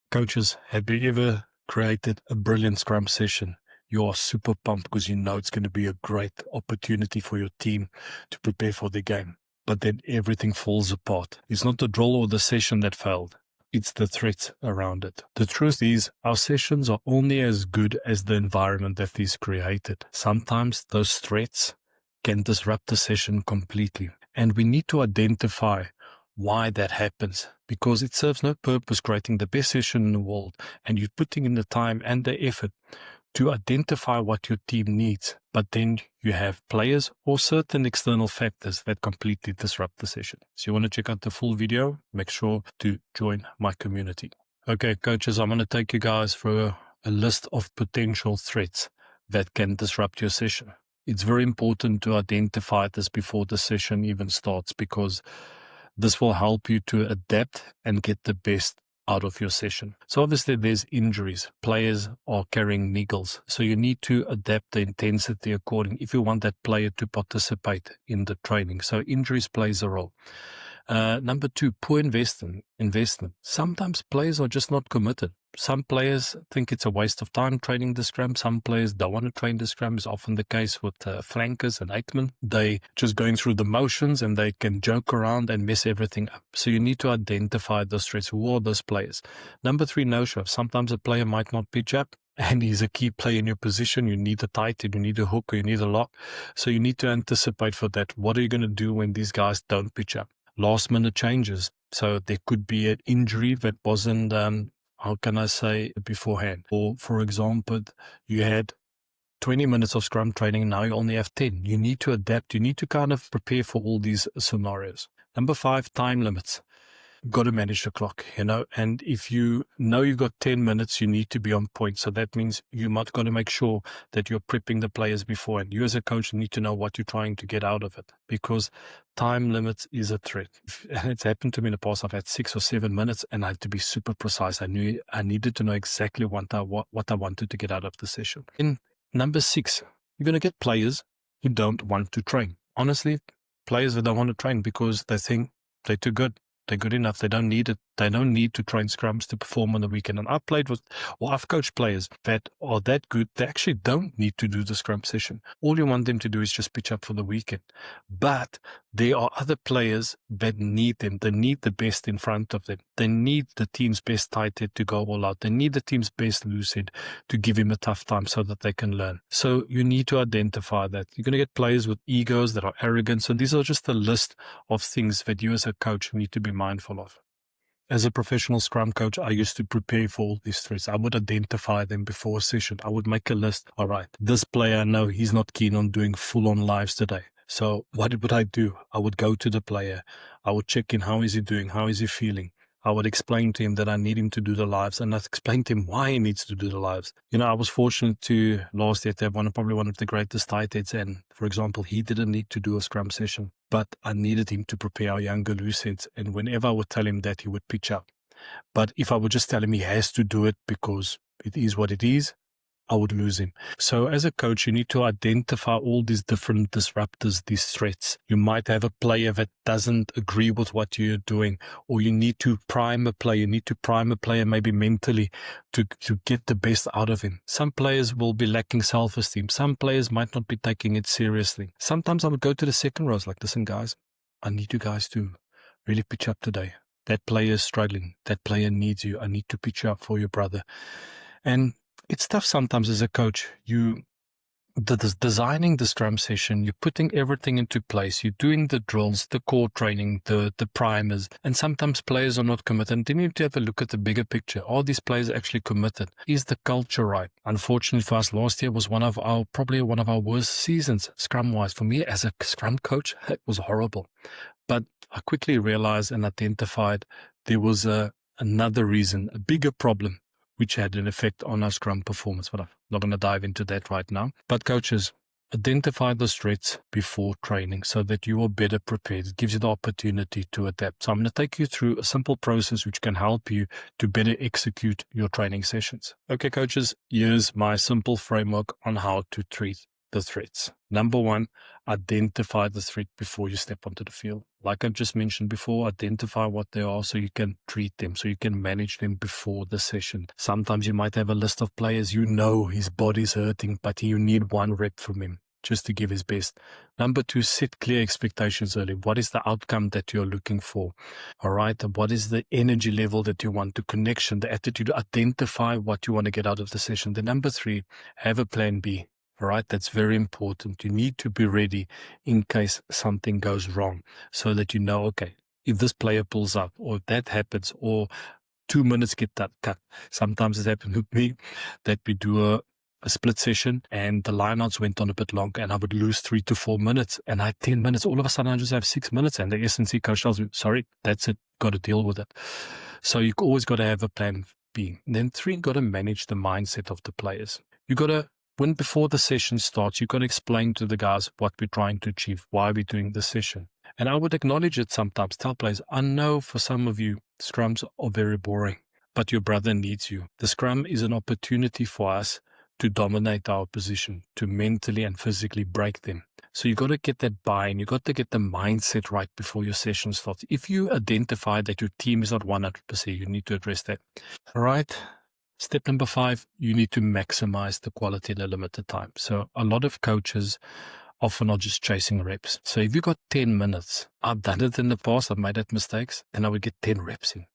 Coaches, have you ever created a brilliant Scrum session? You are super pumped because you know it's going to be a great opportunity for your team to prepare for the game. But then everything falls apart. It's not the drill or the session that failed. It's the threats around it. The truth is, our sessions are only as good as the environment that is created. Sometimes those threats can disrupt the session completely. And we need to identify why that happens, because it serves no purpose creating the best session in the world and you're putting in the time and the effort to identify what your team needs, but then you have players or certain external factors that completely disrupt the session. So you want to check out the full video, make sure to join my community. Okay, coaches, I'm going to take you guys through a list of potential threats that can disrupt your session. It's very important to identify this before the session even starts, because this will help you to adapt and get the best out of your session. So obviously there's injuries. Players are carrying niggles. So you need to adapt the intensity according if you want that player to participate in the training. So injuries plays a role. Number two, poor investment. Sometimes players are just not committed. Some players think it's a waste of time training the Scrum. Some players don't want to train the Scrum. It's often the case with flankers and eightmen. They just going through the motions and they can joke around and mess everything up. So you need to identify those threats. Who are those players? Number three, no-show. Sometimes a player might not pitch up and he's a key player in your position. You need a tight end, you need a hook, or you need a lock. So you need to anticipate for that. What are you going to do when these guys don't pitch up? Last minute changes. So there could be an injury that wasn't, how can I say, beforehand. Or for example, you had 20 minutes of Scrum training, now you only have 10. You need to adapt. You need to kind of prepare for all these scenarios. Number five, time limits. Got to manage the clock, and if you know you've got 10 minutes, you need to be on point. So that means you might got to make sure that you're prepping the players before, and you as a coach need to know what you're trying to get out of it, because time limits is a threat. And it's happened to me in the past. I've had 6 or 7 minutes and I had to be super precise. I knew I needed to know exactly what I wanted to get out of the session. In number 6, you're going to get players who don't want to train. Honestly, players that don't want to train because they think they're too good. They're good enough. They don't need it. They don't need to train scrums to perform on the weekend. And I've coached players that are that good. They actually don't need to do the scrum session. All you want them to do is just pitch up for the weekend. But there are other players that need them. They need the best in front of them. They need the team's best tight head to go all out. They need the team's best loose head to give him a tough time so that they can learn. So you need to identify that. You're going to get players with egos that are arrogant. So these are just a list of things that you as a coach need to be mindful of. As a professional Scrum coach, I used to prepare for all these threats. I would identify them before a session. I would make a list. All right, this player, I know he's not keen on doing full-on lives today. So what would I do? I would go to the player. I would check in. How is he doing? How is he feeling? I would explain to him that I need him to do the lives, and I explained to him why he needs to do the lives. I was fortunate to last year to have probably one of the greatest tight heads, and for example, he didn't need to do a Scrum session, but I needed him to prepare our younger loose heads, and whenever I would tell him that, he would pitch up. But if I would just tell him he has to do it because it is what it is, I would lose him. So as a coach, you need to identify all these different disruptors, these threats. You might have a player that doesn't agree with what you're doing, or you need to prime a player. You need to prime a player maybe mentally to get the best out of him. Some players will be lacking self-esteem. Some players might not be taking it seriously. Sometimes I would go to the second rows like, listen, guys, I need you guys to really pitch up today. That player is struggling. That player needs you. I need to pitch up for your brother. And it's tough sometimes as a coach. Designing the Scrum session, you're putting everything into place. You're doing the drills, the core training, the primers, and sometimes players are not committed. And then you need to have a look at the bigger picture. Are these players actually committed? Is the culture right? Unfortunately for us, last year was probably one of our worst seasons, Scrum-wise. For me as a Scrum coach, it was horrible. But I quickly realized and identified there was another reason, a bigger problem, which had an effect on our Scrum performance. But I'm not going to dive into that right now. But coaches, identify the threats before training so that you are better prepared. It gives you the opportunity to adapt. So I'm going to take you through a simple process which can help you to better execute your training sessions. Okay, coaches, here's my simple framework on how to treat the threats. Number one, identify the threat before you step onto the field. Like I just mentioned before, identify what they are so you can treat them, so you can manage them before the session. Sometimes you might have a list of players, you know his body's hurting, but you need one rep from him just to give his best. Number two, set clear expectations early. What is the outcome that you're looking for? All right. What is the energy level that you want, the connection, the attitude? Identify what you want to get out of the session. Then number three, have a plan B. All right. That's very important. You need to be ready in case something goes wrong so that you know, okay, if this player pulls up or if that happens or 2 minutes get that cut. Sometimes it happened with me that we do a split session and the lineouts went on a bit long and I would lose 3 to 4 minutes and I had 10 minutes. All of a sudden I just have 6 minutes and the S&C coach tells me, sorry, that's it. Got to deal with it. So you always got to have a plan B. And then three, got to manage the mindset of the players. You got to, when before the session starts, you got to explain to the guys what we're trying to achieve, why we're doing the session. And I would acknowledge it sometimes, tell players, I know for some of you, scrums are very boring, but your brother needs you. The scrum is an opportunity for us to dominate our position, to mentally and physically break them. So you got to get that buy-in. You got to get the mindset right before your session starts. If you identify that your team is not 100%, you need to address that. All right. Step number 5, you need to maximize the quality in a limited time. So a lot of coaches often are just chasing reps. So if you got 10 minutes, I've done it in the past, I've made that mistakes, and I would get 10 reps in.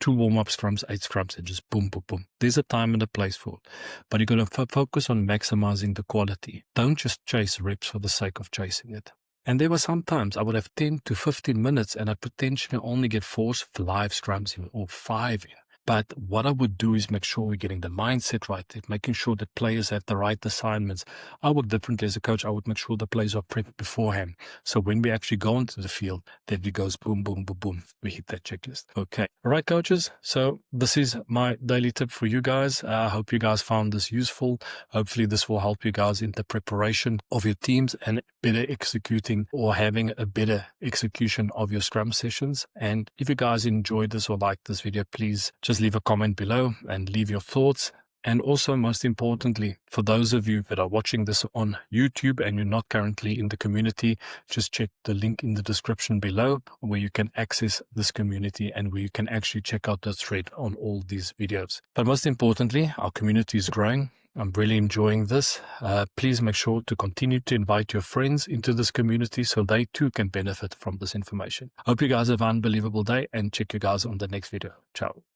2 warm-up scrums, 8 scrums, and just boom, boom, boom. There's a time and a place for it. But you're going to focus on maximizing the quality. Don't just chase reps for the sake of chasing it. And there were some times I would have 10 to 15 minutes and I potentially only get 4 to 5 scrums in or 5 in. But what I would do is make sure we're getting the mindset right, making sure that players have the right assignments. I work differently as a coach. I would make sure the players are prepped beforehand. So when we actually go into the field, that it goes boom, boom, boom, boom. We hit that checklist. Okay. All right, coaches. So this is my daily tip for you guys. I hope you guys found this useful. Hopefully this will help you guys in the preparation of your teams and better executing or having a better execution of your scrum sessions. And if you guys enjoyed this or liked this video, please just leave a comment below and leave your thoughts. And also, most importantly, for those of you that are watching this on YouTube and you're not currently in the community, just check the link in the description below where you can access this community and where you can actually check out the thread on all these videos. But most importantly, our community is growing. I'm really enjoying this. Please make sure to continue to invite your friends into this community so they too can benefit from this information. Hope you guys have an unbelievable day and check you guys on the next video. Ciao.